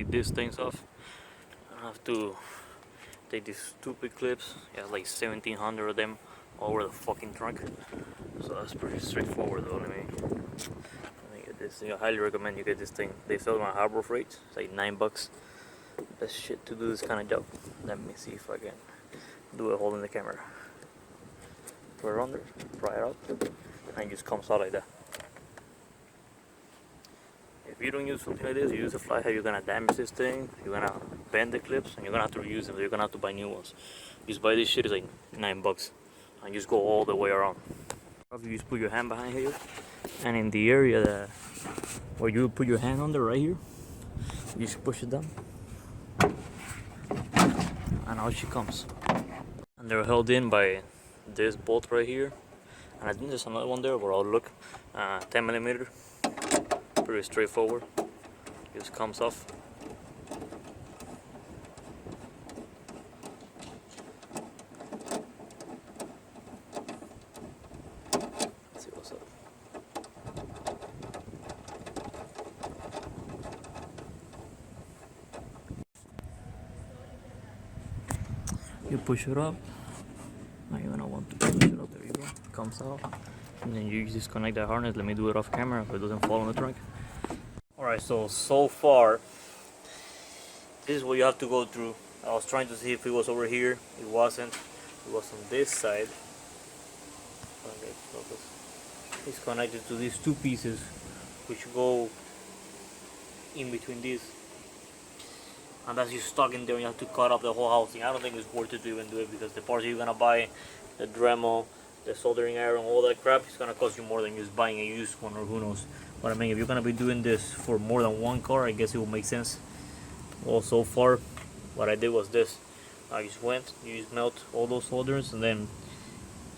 take these things off. I have to take these stupid clips. Yeah, like 1700 of them over the fucking trunk. So that's pretty straightforward though. Let me get this thing. I highly recommend you get this thing. They sell it on Harbor Freight. It's like $9. Best shit to do this kind of job. Let me see if I can do it holding the camera. Put it on there, pry it out, and it just comes out like that. If you don't use something like this, you use a flathead, you're gonna damage this thing, you're gonna bend the clips, and you're gonna have to reuse them. You're gonna have to buy new ones. Just buy this shit, it's like $9, and just go all the way around. You just put your hand behind here, and in the area that where you put your hand under right here, you just push it down, and out she comes. And they're held in by this bolt right here, and I think there's another one there, but I'll look. 10mm, pretty straightforward. Just comes off. Let's see what's up. You push it up. Now you're gonna want to push it up. There you go. Comes out, and then you disconnect that harness. Let me do it off camera so it doesn't fall on the trunk. Alright, so far this is what you have to go through. I was trying to see if it was over here. It wasn't. It was on this side. Okay, focus. It's connected to these two pieces which go in between these, and that's just stuck in there, and you have to cut up the whole housing. I don't think it's worth it to even do it, because the parts you're gonna buy, the Dremel, the soldering iron, all that crap, it's gonna cost you more than just buying a used one, or who knows. But I mean, if you're gonna be doing this for more than one car, I guess it will make sense. Well, so far what I did was this. I just went, you just melt all those solders and then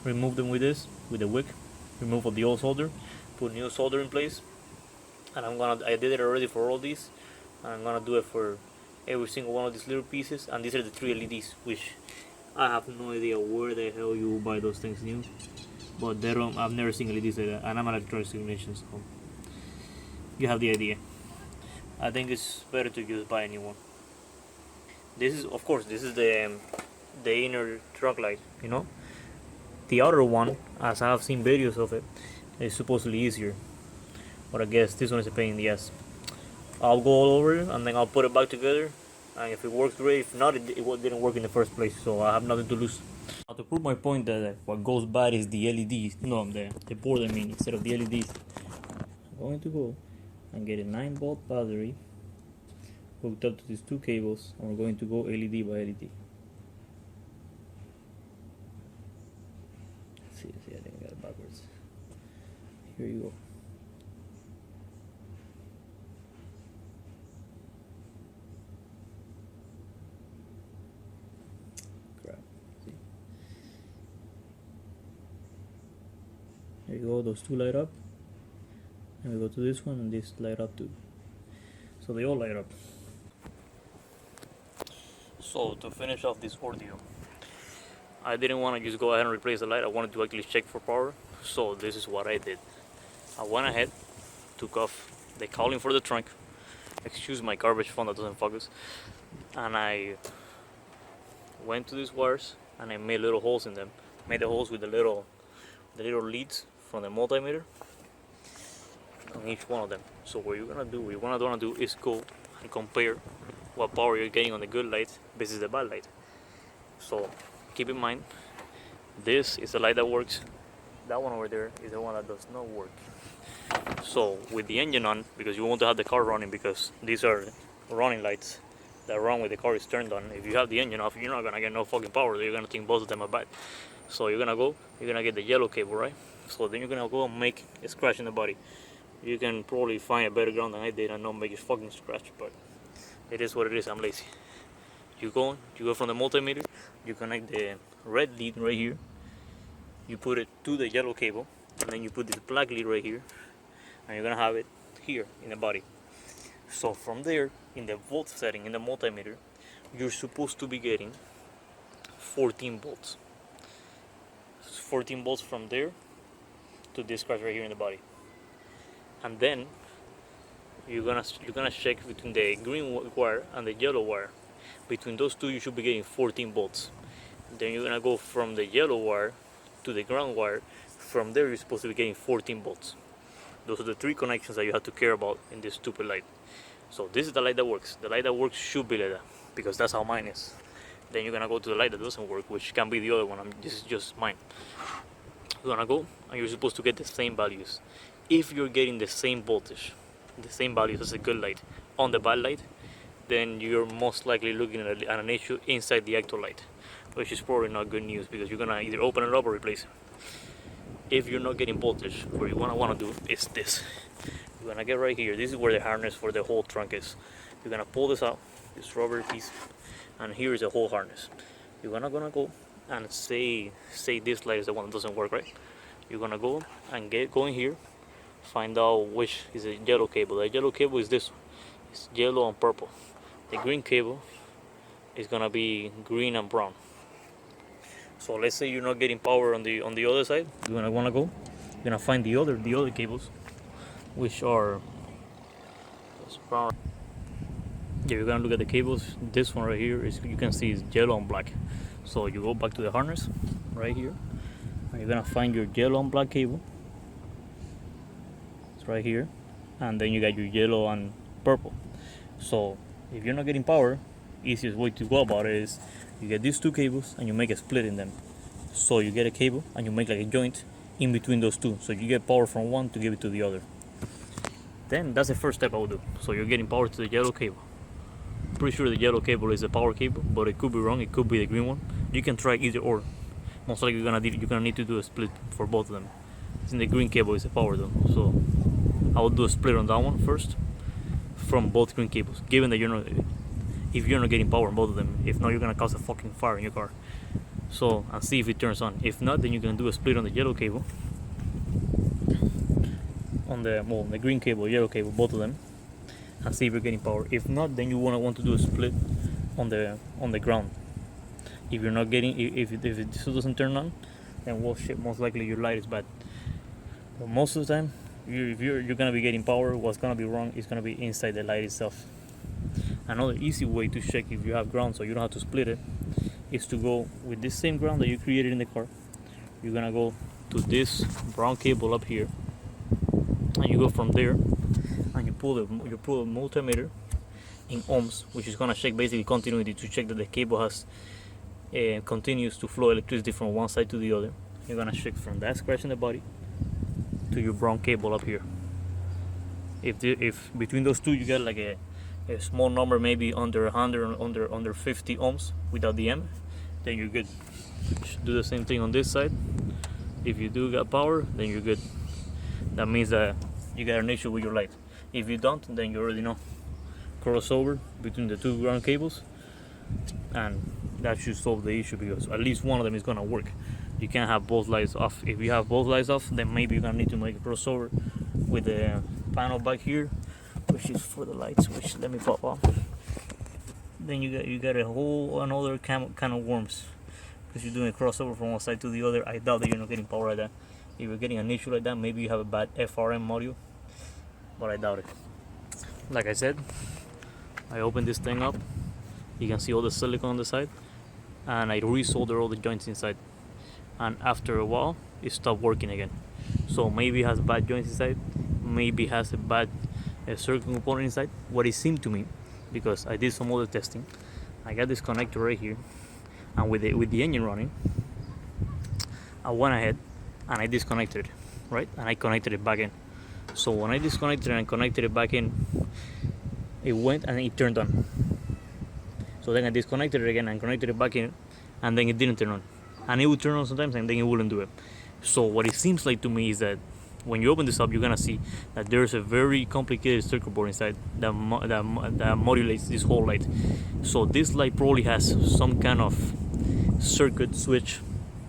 remove them with this, with the wick. Remove all the old solder, put new solder in place, and I did it already for all these, and I'm gonna do it for every single one of these little pieces. And these are the 3 LEDs, which I have no idea where the hell you will buy those things new, but they don't. I've never seen LEDs like that, and I'm an electronics technician, so you have the idea. I think it's better to just buy a new one. This is, of course, this is the inner trunk light, you know. The outer one, as I have seen videos of it, is supposedly easier, but I guess this one is a pain in the ass. I'll go all over it, and then I'll put it back together, and if it works great. If not, it didn't work in the first place, so I have nothing to lose. Now, to prove my point that what goes bad is the LEDs, no, the board, I mean, instead of the LEDs, I'm going to go and get a 9-volt battery hooked up to these 2 cables, and we're going to go LED by LED. See, I think I got it backwards. Here you go. Crap. See? There you go, those 2 light up. And we go to this one, and this light up too. So they all light up. So to finish off this ordeal, I didn't want to just go ahead and replace the light. I wanted to actually check for power. So this is what I did. I went ahead, took off the cowling for the trunk. Excuse my garbage phone that doesn't focus. And I went to these wires and I made little holes in them. Made the holes with the little leads from the multimeter on each one of them. So what you're gonna do is go and compare what power you're getting on the good light versus the bad light. So keep in mind, this is the light that works. That one over there is the one that does not work. So with the engine on, because you want to have the car running, because these are running lights that run when the car is turned on. If you have the engine off, you're not gonna get no fucking power. You're gonna think both of them are bad. So you're gonna get the yellow cable, right? So then you're gonna go and make a scratch in the body. You can probably find a better ground than I did and not make a fucking scratch, but it is what it is. I'm lazy. You go from the multimeter, you connect the red lead right here, you put it to the yellow cable, and then you put this black lead right here, and you're gonna have it here in the body. So from there, in the volt setting in the multimeter, you're supposed to be getting 14 volts. 14 volts from there to this scratch right here in the body. And then you're gonna check between the green wire and the yellow wire. Between those two, you should be getting 14 volts. Then you're gonna go from the yellow wire to the ground wire. From there, you're supposed to be getting 14 volts. Those are the three connections that you have to care about in this stupid light. So this is the light that works. The light that works should be like that, because that's how mine is. Then you're gonna go to the light that doesn't work, which can be the other one. This is just mine. You're gonna go and you're supposed to get the same values. If you're getting the same voltage, the same values as a good light on the bad light, then you're most likely looking at an issue inside the actual light, which is probably not good news, because you're gonna either open it up or replace it. If you're not getting voltage, what you wanna do is this. You're gonna get right here. This is where the harness for the whole trunk is. You're gonna pull this out, this rubber piece, and here is the whole harness. You're gonna go and say this light is the one that doesn't work, right? You're gonna go and go in here, find out which is a yellow cable. The yellow cable is this one. It's yellow and purple. The green cable is gonna be green and brown. So let's say you're not getting power on the other side. You're gonna wanna go. You're gonna find the other cables, which are brown. Yeah, you're gonna look at the cables. This one right here is, you can see, is yellow and black. So you go back to the harness right here, and you're gonna find your yellow and black cable. It's right here, and then you got your yellow and purple. So if you're not getting power, easiest way to go about it is you get these two cables and you make a split in them. So you get a cable and you make like a joint in between those two, so you get power from one to give it to the other. Then that's the first step I would do. So you're getting power to the yellow cable. Pretty sure the yellow cable is the power cable, but it could be wrong. It could be the green one. You can try either or. Most likely you're gonna need to do a split for both of them. Since the green cable is the power though, so I will do a split on that one first from both green cables. Given that if you're not getting power on both of them, if not, you're gonna cause a fucking fire in your car. So, and see if it turns on. If not, then you can do a split on the yellow cable, on the green cable, yellow cable, both of them, and see if you're getting power. If not, then you want to do a split on the ground. If you're not getting, if it still doesn't turn on, then well shit, most likely your light is bad. But most of the time, if you're gonna be getting power, what's gonna be wrong is gonna be inside the light itself. Another easy way to check if you have ground, so you don't have to split it, is to go with this same ground that you created in the car. You're gonna go to this brown cable up here, and you go from there, and you pull a multimeter in ohms, which is gonna check basically continuity, to check that the cable has continues to flow electricity from one side to the other. You're gonna check from that scratch in the body to your brown cable up here. If between those two you get like a small number, maybe under 100, under 50 ohms without the M, then you're good. Do the same thing on this side. If you do get power, then you're good. That means that you got an issue with your light. If you don't, then you already know. Crossover between the two ground cables, and that should solve the issue, because at least one of them is gonna work. You can't have both lights off. If you have both lights off, then maybe you're gonna need to make a crossover with the panel back here, which is for the lights, which let me pop off. Then you got a whole another kind of worms, because you're doing a crossover from one side to the other. I doubt that you're not getting power like that. If you're getting an issue like that, maybe you have a bad FRM module, but I doubt it. Like I said, I opened this thing up. You can see all the silicone on the side, and I resoldered all the joints inside. And after a while, it stopped working again. So maybe it has bad joints inside, maybe it has a bad circuit component inside. What it seemed to me, because I did some other testing, I got this connector right here, and with the engine running, I went ahead and I disconnected it, right? And I connected it back in. So when I disconnected and connected it back in, it went and it turned on. So then I disconnected it again and connected it back in, and then it didn't turn on. And it would turn on sometimes, and then it wouldn't do it. So what it seems like to me is that when you open this up, you're gonna see that there's a very complicated circuit board inside that modulates this whole light. So this light probably has some kind of circuit switch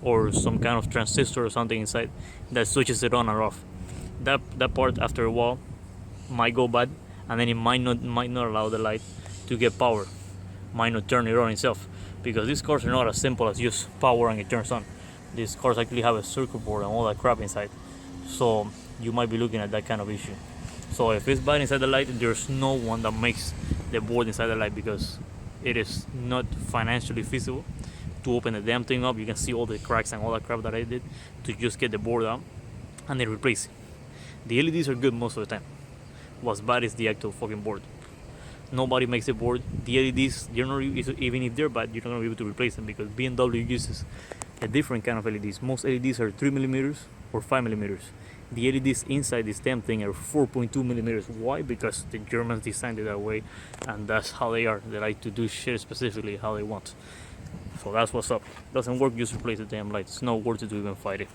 or some kind of transistor or something inside that switches it on or off. That part after a while might go bad, and then it might not allow the light to get power, might not turn it on itself, because these cars are not as simple as just power and it turns on. These cars actually have a circuit board and all that crap inside, so you might be looking at that kind of issue. So if it's bad inside the light, there's no one that makes the board inside the light, because it is not financially feasible to open the damn thing up. You can see all the cracks and all that crap that I did to just get the board out and then replace it. The LEDs are good most of the time. What's bad is the actual fucking board. Nobody makes a board. The LEDs, you're not, even if they're bad, you're not gonna be able to replace them, because BMW uses a different kind of LEDs. Most LEDs are 3mm or 5mm. The LEDs inside this damn thing are 4.2mm. Why? Because the Germans designed it that way, and that's how they are. They like to do shit specifically how they want. So that's what's up. Doesn't work, just replace the damn light. It's not worth it to even fight it.